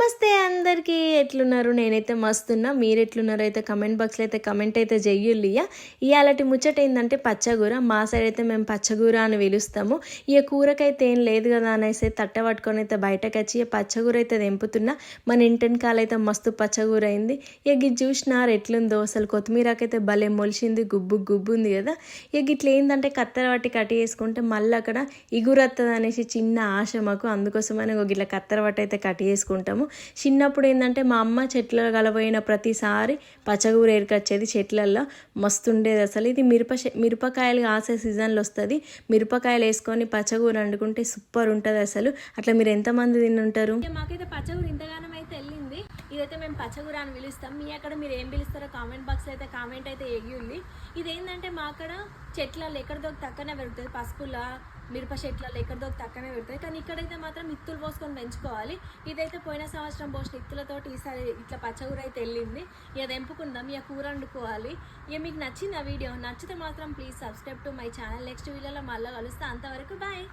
నమస్తే అందరికీ ఎట్లున్నారు? నేనైతే మస్తున్నా. మీరు ఎట్లున్నారో అయితే కమెంట్ బాక్స్లో అయితే కమెంట్ అయితే చెయ్యుల్లియా. ఇవాళటి ముచ్చట ఏంటంటే పచ్చగూర. మా సైడ్ అయితే మేము పచ్చగూర అని పిలుస్తాము. ఇక కూరకైతే ఏం లేదు కదా అనేసి తట్ట పట్టుకొని అయితే బయటకు వచ్చి పచ్చగూర అయితే తెంపుతున్నా. మన ఇంటెనకాల అయితే మస్తు పచ్చగూర అయింది. ఇక ఇది చూసినారు ఎట్లుందో అసలు. కొత్తిమీరకైతే భలే మొలిచింది, గుబ్బు గుబ్బు ఉంది కదా. ఇక ఇట్లా ఏంటంటే కత్తెర పట్టి కట్ చేసుకుంటే మళ్ళీ అక్కడ ఇగురత్తది అనేసి చిన్న ఆశ మాకు. అందుకోసమని ఇట్లా కత్తెర పట్టి అయితే కట్ చేసుకుంటాము. చిన్నప్పుడు ఏంటంటే మా అమ్మ చెట్ల కలబోయిన ప్రతిసారి పచ్చగూర ఏరుకొచ్చేది. చెట్లల్లో మస్తు ఉండేది అసలు. ఇది మిరపకాయలు కాసే సీజన్లో వస్తుంది. మిరపకాయలు వేసుకొని పచ్చగూర వండుకుంటే సూపర్ ఉంటుంది అసలు. అట్లా మీరు ఎంతమంది తింటుంటారు? మాకైతే పచ్చగూర ఇంతగానం అయితే వెళ్ళింది. ఇదైతే మేము పచ్చగూర అని పిలుస్తాం. మీ అక్కడ మీరు ఏం పిలుస్తారో కామెంట్ బాక్స్లో అయితే కామెంట్ అయితే ఎగియుంది. ఇదేంటంటే మా అక్కడ చెట్లలో ఎక్కడిదో తక్కనే పెరుగుతుంది. పసుపుల మిరప చెట్లలో ఎక్కడిదో తక్కనే పెరుగుతుంది. కానీ ఇక్కడైతే మాత్రం ఇత్తులు పోసుకొని పెంచుకోవాలి. ఇదైతే పోయిన సంవత్సరం పోసిన ఇత్తులతోటి ఈసారి ఇట్లా పచ్చగూర అయితే వెళ్ళింది. ఇక తెంపుకుందాం, ఇక కూర వండుకోవాలి. ఇక మీకు నచ్చింది ఆ వీడియో? నచ్చితే మాత్రం please subscribe to my channel. Next వీడియోలో మళ్ళీ కలుస్తా. అంతవరకు బాయ్.